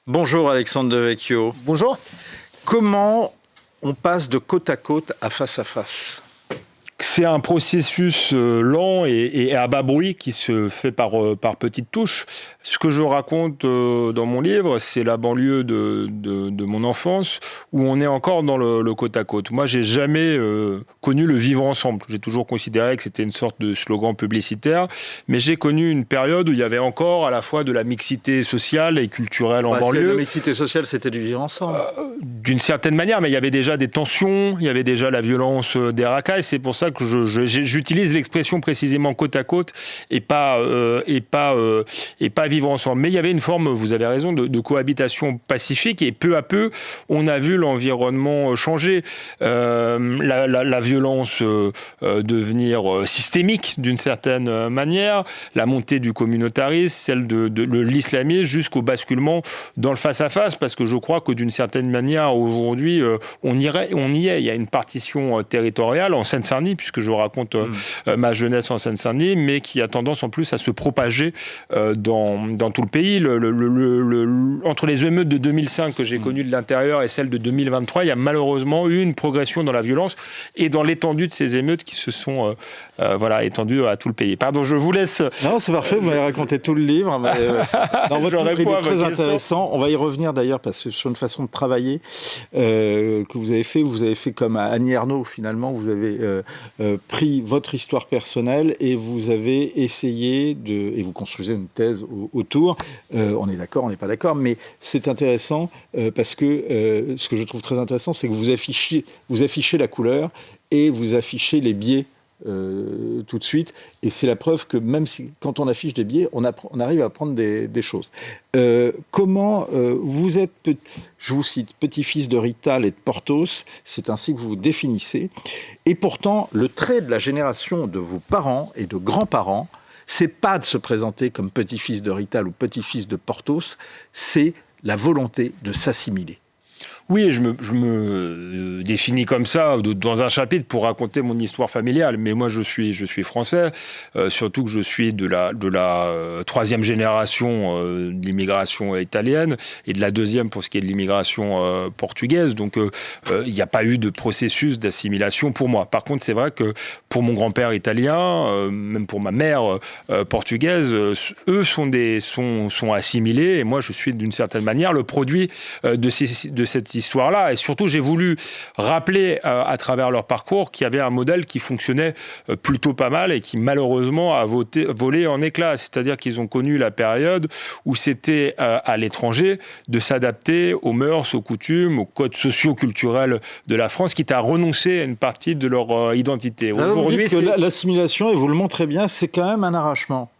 Bonjour Alexandre Devecchio. Bonjour. Comment on passe de côte à côte à face à face? C'est un processus lent et à bas bruit qui se fait par petites touches. Ce que je raconte dans mon livre, c'est la banlieue de mon enfance où on est encore dans le côte à côte. Moi, j'ai jamais connu le vivre ensemble. J'ai toujours considéré que c'était une sorte de slogan publicitaire, mais j'ai connu une période où il y avait encore à la fois de la mixité sociale et culturelle en banlieue. La mixité sociale, c'était du vivre ensemble. D'une certaine manière, mais il y avait déjà des tensions, il y avait déjà la violence des racailles. C'est pour ça que j'utilise l'expression précisément côte à côte et pas vivre ensemble. Mais il y avait une forme, vous avez raison, de cohabitation pacifique et peu à peu, on a vu l'environnement changer. La violence devenir systémique d'une certaine manière, la montée du communautarisme, celle de l'islamisme jusqu'au basculement dans le face-à-face, parce que je crois que d'une certaine manière, aujourd'hui, on y est. Il y a une partition territoriale en Seine-Saint-Denis, puisque je raconte ma jeunesse en Seine-Saint-Denis, mais qui a tendance en plus à se propager dans tout le pays. Entre les émeutes de 2005 que j'ai connues de l'intérieur et celles de 2023, il y a malheureusement eu une progression dans la violence et dans l'étendue de ces émeutes qui se sont étendues à tout le pays. Pardon, je vous laisse... Non, c'est parfait, vous m'avez raconté tout le livre. Mais, dans votre livre, il est très intéressant. On va y revenir d'ailleurs, parce que sur une façon de travailler que vous avez fait comme Annie Ernaux, finalement, vous avez pris votre histoire personnelle et vous avez essayé et vous construisez une thèse autour. On est d'accord, on n'est pas d'accord, mais c'est intéressant parce que ce que je trouve très intéressant, c'est que vous affichez la couleur et vous affichez les biais tout de suite, et c'est la preuve que même quand on affiche des biais, on arrive à apprendre des choses. Comment vous êtes, je vous cite, petit-fils de Rital et de Porthos, c'est ainsi que vous vous définissez, et pourtant le trait de la génération de vos parents et de grands-parents, c'est pas de se présenter comme petit-fils de Rital ou petit-fils de Porthos, c'est la volonté de s'assimiler. Oui, je me définis comme ça dans un chapitre pour raconter mon histoire familiale. Mais moi, je suis français, surtout que je suis de la troisième génération de l'immigration italienne et de la deuxième pour ce qui est de l'immigration portugaise. Donc, il n'y a pas eu de processus d'assimilation pour moi. Par contre, c'est vrai que pour mon grand-père italien, même pour ma mère portugaise, eux sont assimilés et moi, je suis d'une certaine manière le produit de cette histoire-là. Et surtout, j'ai voulu rappeler à travers leur parcours qu'il y avait un modèle qui fonctionnait plutôt pas mal et qui malheureusement a volé en éclats. C'est-à-dire qu'ils ont connu la période où c'était à l'étranger de s'adapter aux mœurs, aux coutumes, aux codes socio-culturels de la France, quitte à renoncer à une partie de leur identité. Aujourd'hui, l'assimilation, et vous le montrez bien, c'est quand même un arrachement.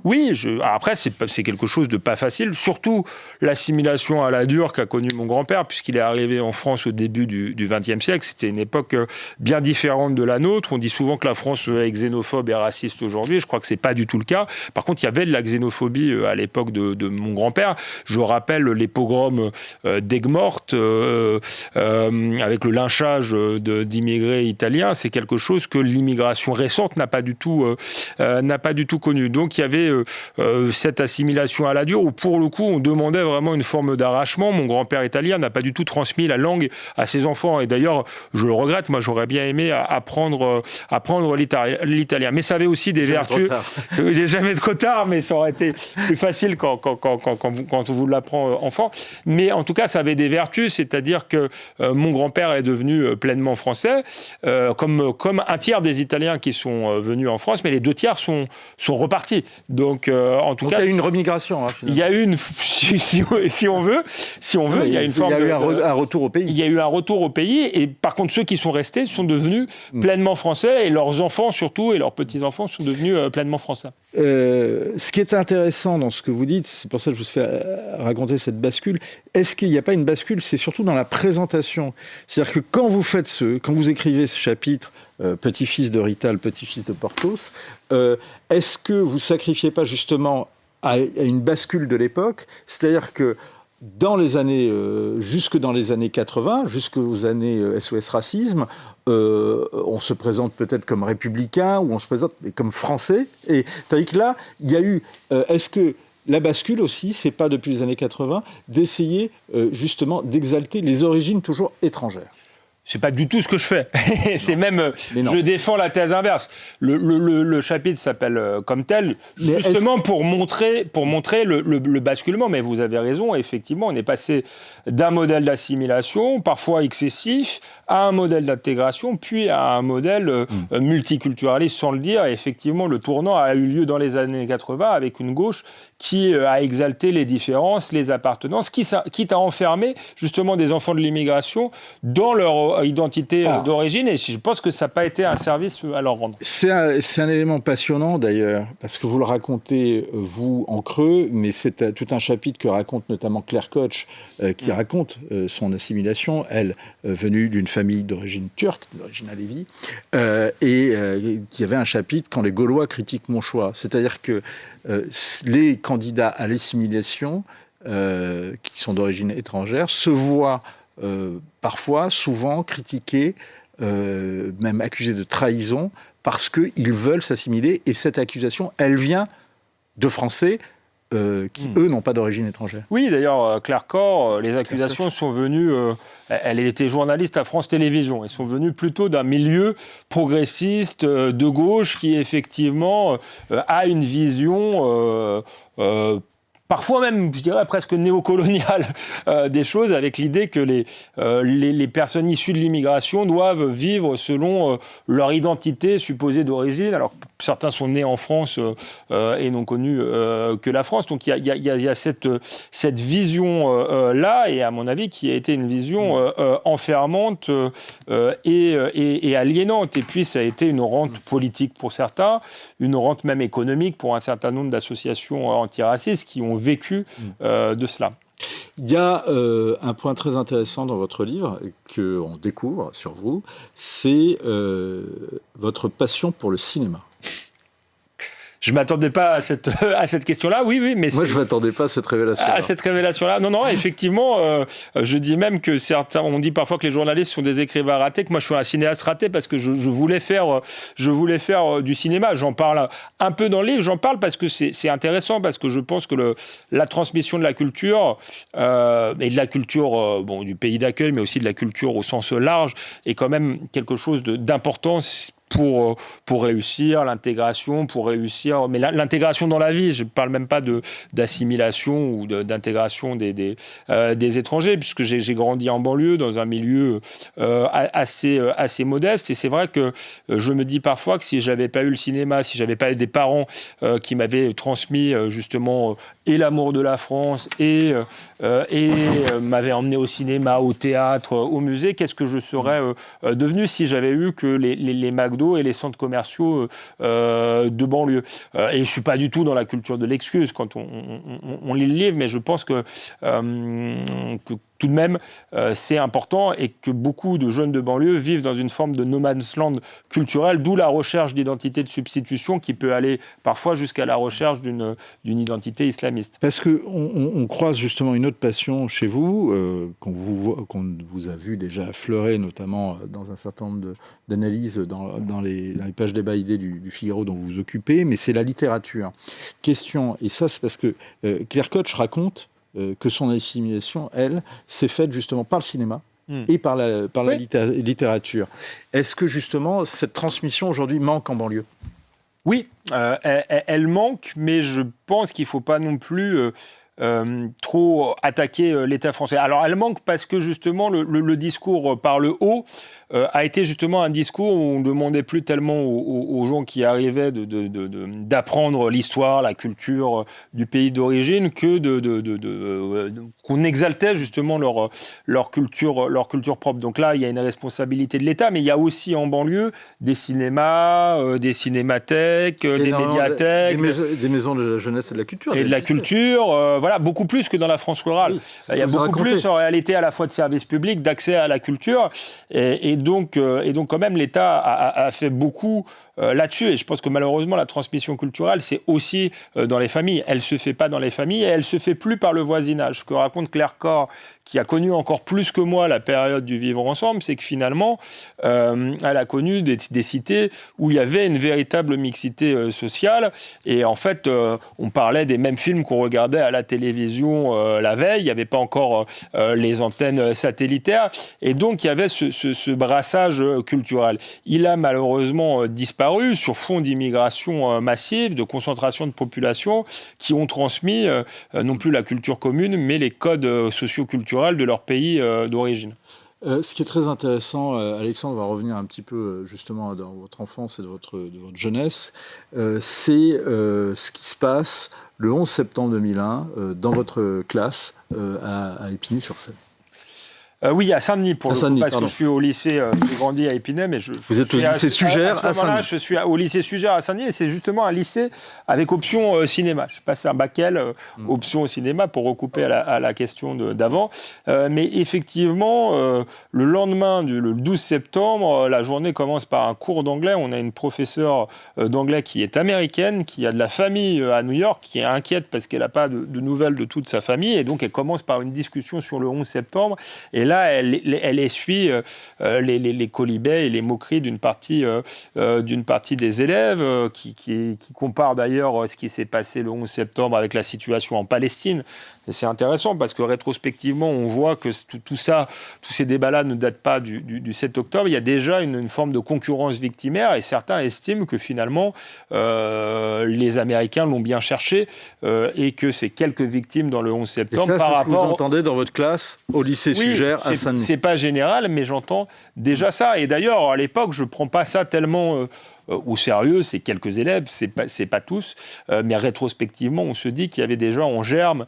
Oui, après, c'est quelque chose de pas facile, surtout l'assimilation à la dure qu'a connue mon grand-père, puisqu'il est arrivé en France au début du XXe siècle. C'était une époque bien différente de la nôtre. On dit souvent que la France est xénophobe et raciste aujourd'hui. Je crois que c'est pas du tout le cas. Par contre, il y avait de la xénophobie à l'époque de mon grand-père. Je rappelle les pogroms d'Aigues-Mortes avec le lynchage d'immigrés italiens. C'est quelque chose que l'immigration récente n'a pas du tout connu. Donc, il y avait cette assimilation à la dure où pour le coup on demandait vraiment une forme d'arrachement. Mon grand-père italien n'a pas du tout transmis la langue à ses enfants et d'ailleurs je le regrette, moi j'aurais bien aimé apprendre l'italien, mais ça avait aussi des vertus. Il n'est jamais trop tard, mais ça aurait été plus facile quand vous l'apprend enfant, mais en tout cas ça avait des vertus, c'est-à-dire que mon grand-père est devenu pleinement français, comme un tiers des Italiens qui sont venus en France, mais les 2 tiers sont repartis. Donc, en tout cas, il y a eu une remigration. Il y a eu si on veut, il y a une forme. Il y a eu un retour au pays. Il y a eu un retour au pays, et par contre, ceux qui sont restés sont devenus pleinement français, et leurs enfants surtout, et leurs petits-enfants sont devenus pleinement français. Ce qui est intéressant dans ce que vous dites, c'est pour ça que je vous fais raconter cette bascule. Est-ce qu'il n'y a pas une bascule? C'est surtout dans la présentation. C'est-à-dire que quand vous écrivez ce chapitre, petit-fils de Rital, petit-fils de Porthos, est-ce que vous ne sacrifiez pas justement à une bascule de l'époque? C'est-à-dire que jusque dans les années 80, jusqu'aux années SOS Racisme, on se présente peut-être comme républicain ou on se présente comme français. Et tandis que là, il y a eu... est-ce que la bascule aussi, c'est pas depuis les années 80, d'essayer justement d'exalter les origines toujours étrangères. C'est pas du tout ce que je fais. C'est même, je défends la thèse inverse. Le chapitre s'appelle comme tel, justement pour montrer le basculement. Mais vous avez raison, effectivement, on est passé d'un modèle d'assimilation, parfois excessif, à un modèle d'intégration, puis à un modèle multiculturaliste, sans le dire. Et effectivement, le tournant a eu lieu dans les années 80 avec une gauche qui a exalté les différences, les appartenances, quitte à enfermer justement des enfants de l'immigration dans leur identité d'origine, et je pense que ça n'a pas été un service à leur rendre. C'est un élément passionnant d'ailleurs, parce que vous le racontez, vous, en creux, mais c'est tout un chapitre que raconte notamment Claire Koch, qui raconte son assimilation, elle, venue d'une famille d'origine turque, d'origine alévi, et qui avait un chapitre « Quand les Gaulois critiquent mon choix ». C'est-à-dire que les candidats à l'assimilation, qui sont d'origine étrangère, se voient parfois, souvent critiqués, même accusés de trahison, parce qu'ils veulent s'assimiler. Et cette accusation, elle vient de Français qui, eux, n'ont pas d'origine étrangère. Oui, d'ailleurs, Claire Koch, les accusations sont venues... elle était journaliste à France Télévisions. Elles sont venues plutôt d'un milieu progressiste de gauche qui, effectivement, a une vision... parfois même, je dirais, presque néocoloniale des choses, avec l'idée que les personnes issues de l'immigration doivent vivre selon leur identité supposée d'origine. Alors, certains sont nés en France et n'ont connu que la France. Donc, il y a cette vision-là, et à mon avis, qui a été une vision enfermante et aliénante. Et puis, ça a été une rente politique pour certains, une rente même économique pour un certain nombre d'associations antiracistes qui ont vécu de cela. Il y a un point très intéressant dans votre livre qu'on découvre sur vous, c'est votre passion pour le cinéma. Je ne m'attendais pas à cette question-là, oui, mais... Moi, je ne m'attendais pas à cette révélation-là. À cette révélation-là. Non, effectivement, je dis même que certains... On dit parfois que les journalistes sont des écrivains ratés, que moi, je suis un cinéaste raté parce que je voulais faire du cinéma. J'en parle un peu dans le livre, j'en parle parce que c'est intéressant, parce que je pense que la transmission de la culture, et de la culture du pays d'accueil, mais aussi de la culture au sens large, est quand même quelque chose d'important pour réussir l'intégration, mais l'intégration dans la vie, je ne parle même pas d'assimilation ou d'intégration des étrangers, puisque j'ai grandi en banlieue, dans un milieu assez modeste, et c'est vrai que je me dis parfois que si je n'avais pas eu le cinéma, si je n'avais pas eu des parents qui m'avaient transmis justement et l'amour de la France et m'avaient emmené au cinéma, au théâtre, au musée, qu'est-ce que je serais devenu si j'avais eu que les McDo et les centres commerciaux de banlieue. Et je ne suis pas du tout dans la culture de l'excuse quand on lit le livre, mais je pense que tout de même, c'est important et que beaucoup de jeunes de banlieue vivent dans une forme de no man's land culturel, d'où la recherche d'identité de substitution qui peut aller parfois jusqu'à la recherche d'une identité islamiste. Parce qu'on croise justement une autre passion chez vous, qu'on vous a vu déjà affleurer, notamment dans un certain nombre d'analyses dans les pages débat idées du Figaro dont vous vous occupez, mais c'est la littérature. Question, et ça c'est parce que Claire Koch raconte que son assimilation, elle, s'est faite justement par le cinéma et par la littérature. Est-ce que justement cette transmission aujourd'hui manque en banlieue ? Oui, elle manque, mais je pense qu'il ne faut pas non plus trop attaquer l'État français. Alors elle manque parce que justement le discours par le haut a été justement un discours où on ne demandait plus tellement aux gens qui arrivaient d'apprendre l'histoire, la culture du pays d'origine que qu'on exaltait justement leur culture propre. Donc là, il y a une responsabilité de l'État, mais il y a aussi en banlieue des cinémas, des cinémathèques, des médiathèques. Des maisons de la jeunesse et de la culture. Et de la culture, voilà, beaucoup plus que dans la France rurale. Oui, il y a beaucoup plus en réalité à la fois de services publics, d'accès à la culture, et donc quand même l'État a fait beaucoup là-dessus, et je pense que malheureusement la transmission culturelle c'est aussi dans les familles. Elle se fait pas dans les familles et elle se fait plus par le voisinage. Ce que raconte Claire Corre, qui a connu encore plus que moi la période du vivre ensemble, c'est que finalement elle a connu des cités où il y avait une véritable mixité sociale, et en fait on parlait des mêmes films qu'on regardait à la télévision la veille. Il n'y avait pas encore les antennes satellitaires, et donc il y avait ce brassage culturel. Il a malheureusement disparu sur fond d'immigration massive, de concentration de population, qui ont transmis non plus la culture commune, mais les codes socioculturels de leur pays d'origine. Ce qui est très intéressant, Alexandre, on va revenir un petit peu justement dans votre enfance et de votre jeunesse, c'est ce qui se passe le 11 septembre 2001 dans votre classe à Épinay-sur-Seine. Oui, à Saint-Denis, pour le coup, parce que je suis au lycée, j'ai grandi à Épinay, mais vous êtes au lycée Sugère à Saint-Denis. Je suis au lycée Sugère à Saint-Denis, et c'est justement un lycée avec option cinéma. Je passe un bac L, option cinéma, pour recouper à la question d'avant. Mais effectivement, le lendemain, le 12 septembre, la journée commence par un cours d'anglais. On a une professeure d'anglais qui est américaine, qui a de la famille à New York, qui est inquiète parce qu'elle n'a pas de nouvelles de toute sa famille, et donc elle commence par une discussion sur le 11 septembre. Et là, elle essuie les colibets et les moqueries d'une partie des élèves qui comparent d'ailleurs ce qui s'est passé le 11 septembre avec la situation en Palestine. Et c'est intéressant parce que rétrospectivement, on voit que tout ça, tous ces débats-là ne datent pas du 7 octobre. Il y a déjà une forme de concurrence victimaire, et certains estiment que finalement, les Américains l'ont bien cherché et que c'est quelques victimes dans le 11 septembre. Et ça, c'est ce que vous entendez dans votre classe au lycée Sugère à Saint-Denis. C'est pas général, mais j'entends déjà ça. Et d'ailleurs, à l'époque, je prends pas ça tellement au sérieux. C'est quelques élèves, c'est pas tous. Mais rétrospectivement, on se dit qu'il y avait déjà en germe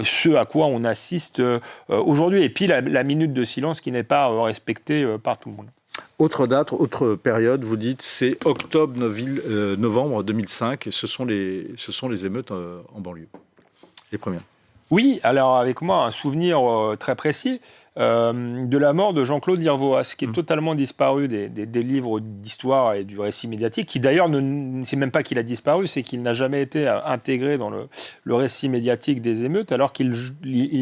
ce à quoi on assiste aujourd'hui. Et puis la minute de silence qui n'est pas respectée par tout le monde. Autre date, autre période, vous dites, c'est octobre-novembre 2005. Et ce sont les émeutes en banlieue, les premières. Oui, alors avec moi, un souvenir très précis de la mort de Jean-Claude Irvoas, qui est totalement disparu des livres d'histoire et du récit médiatique, qui d'ailleurs ne sait même pas qu'il a disparu, c'est qu'il n'a jamais été intégré dans le récit médiatique des émeutes, alors qu'il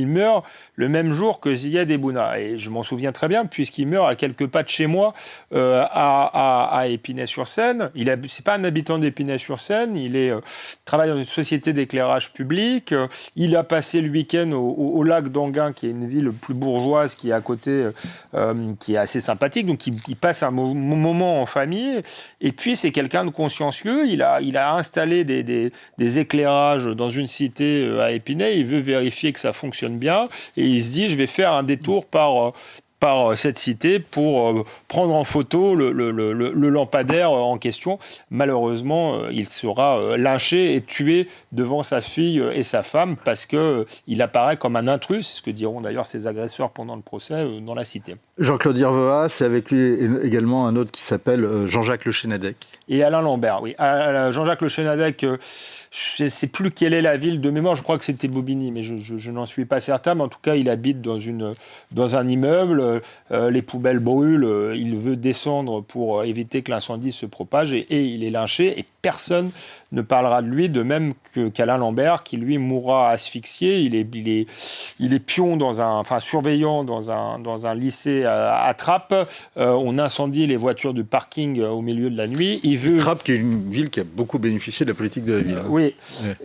meurt le même jour que Ziad Ebouna. Et je m'en souviens très bien, puisqu'il meurt à quelques pas de chez moi, à Épinay-sur-Seine. C'est pas un habitant d'Épinay-sur-Seine, il travaille dans une société d'éclairage public, il a passé le week-end au lac d'Anguin, qui est une ville plus bourgeoise, qui est à côté, qui est assez sympathique, donc il passe un moment en famille. Et puis c'est quelqu'un de consciencieux, il a installé des éclairages dans une cité à Épinay, il veut vérifier que ça fonctionne bien, et il se dit je vais faire un détour par cette cité pour prendre en photo le lampadaire en question. Malheureusement, il sera lynché et tué devant sa fille et sa femme parce qu'il apparaît comme un intrus, c'est ce que diront d'ailleurs ses agresseurs pendant le procès, dans la cité. Jean-Claude Irvoas, c'est avec lui également un autre qui s'appelle Jean-Jacques Le Chénadec. Et Alain Lambert, oui. Jean-Jacques Le Chénadec, je ne sais plus quelle est la ville de mémoire, je crois que c'était Bobigny, mais je n'en suis pas certain, mais en tout cas, il habite dans un immeuble, les poubelles brûlent, il veut descendre pour éviter que l'incendie se propage, et il est lynché, et personne ne parlera de lui, de même qu'Alain Lambert, qui lui mourra asphyxié. Il est pion surveillant dans un lycée à Trappes. On incendie les voitures du parking au milieu de la nuit. Trappes, qui est une ville qui a beaucoup bénéficié de la politique de la ville. Oui,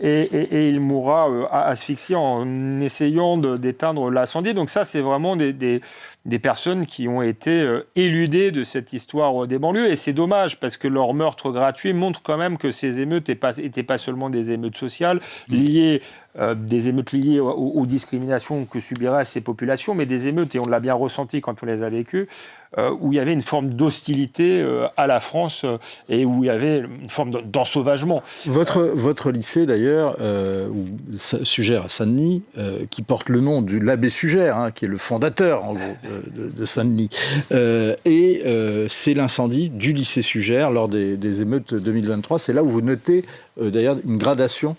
ouais. Et il mourra asphyxié en essayant d'éteindre l'incendie. Donc ça, c'est vraiment des personnes qui ont été éludées de cette histoire des banlieues. Et c'est dommage, parce que leur meurtre gratuit montre quand même que ces émeutes n'étaient pas seulement des émeutes sociales, des émeutes liées aux discriminations que subiraient ces populations, mais des émeutes, et on l'a bien ressenti quand on les a vécues, où il y avait une forme d'hostilité à la France et où il y avait une forme d'ensauvagement. Votre lycée, d'ailleurs, Sugère à Saint-Denis, qui porte le nom de l'abbé Sugère, qui est le fondateur, en gros, de Saint-Denis. Et c'est l'incendie du lycée Sugère lors des émeutes 2023. C'est là où vous notez d'ailleurs une gradation.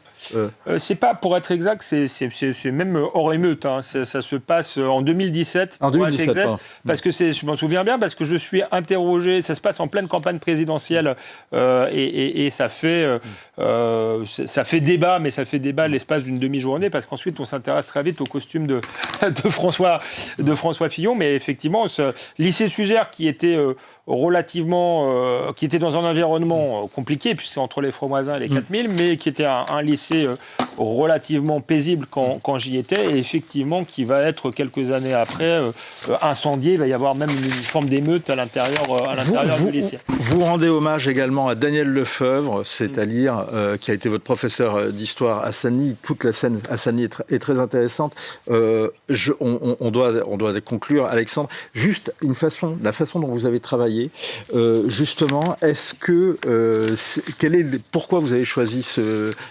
C'est pas, pour être exact, c'est même hors émeute. Hein. Ça se passe en 2017. En 2017, exact, parce que je m'en souviens bien, parce que je suis interrogé. Ça se passe en pleine campagne présidentielle et ça fait débat, mais ça fait débat l'espace d'une demi-journée, parce qu'ensuite on s'intéresse très vite au costume de François Fillon. Mais effectivement, ce lycée Sugère qui était qui était dans un environnement compliqué, puisque c'est entre les Fromoisins et les 4000, mais qui était un lycée relativement paisible quand j'y étais, et effectivement qui va être quelques années après incendié. Il va y avoir même une forme d'émeute à l'intérieur du lycée. Vous rendez hommage également à Daniel Lefebvre, c'est-à-dire qui a été votre professeur d'histoire à Senlis. Toute la scène à Senlis est très intéressante. On doit conclure, Alexandre. Juste la façon dont vous avez travaillé, justement, pourquoi vous avez choisi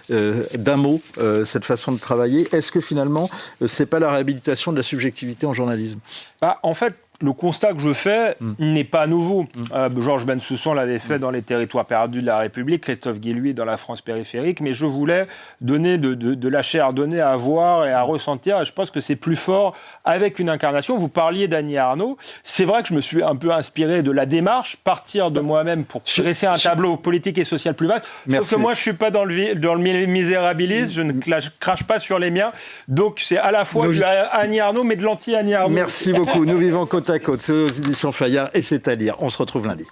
d'un mot cette façon de travailler? Est-ce que finalement, c'est pas la réhabilitation de la subjectivité en journalisme? En fait, le constat que je fais n'est pas nouveau. Georges Bensoussan l'avait fait dans Les Territoires perdus de la République, Christophe Guilluy dans La France périphérique, mais je voulais donner de la chair à donner, à voir et à ressentir, et je pense que c'est plus fort avec une incarnation. Vous parliez d'Annie Ernaux, c'est vrai que je me suis un peu inspiré de la démarche, partir de moi-même pour dresser un tableau politique et social plus vaste. Sauf que moi, je ne suis pas dans le misérabilisme, je ne crache pas sur les miens, donc c'est à la fois du Annie Ernaux, mais de l'anti-Annie Ernaux. Merci beaucoup, nous vivons côte à côte, c'est aux éditions Fayard et c'est à lire. On se retrouve lundi.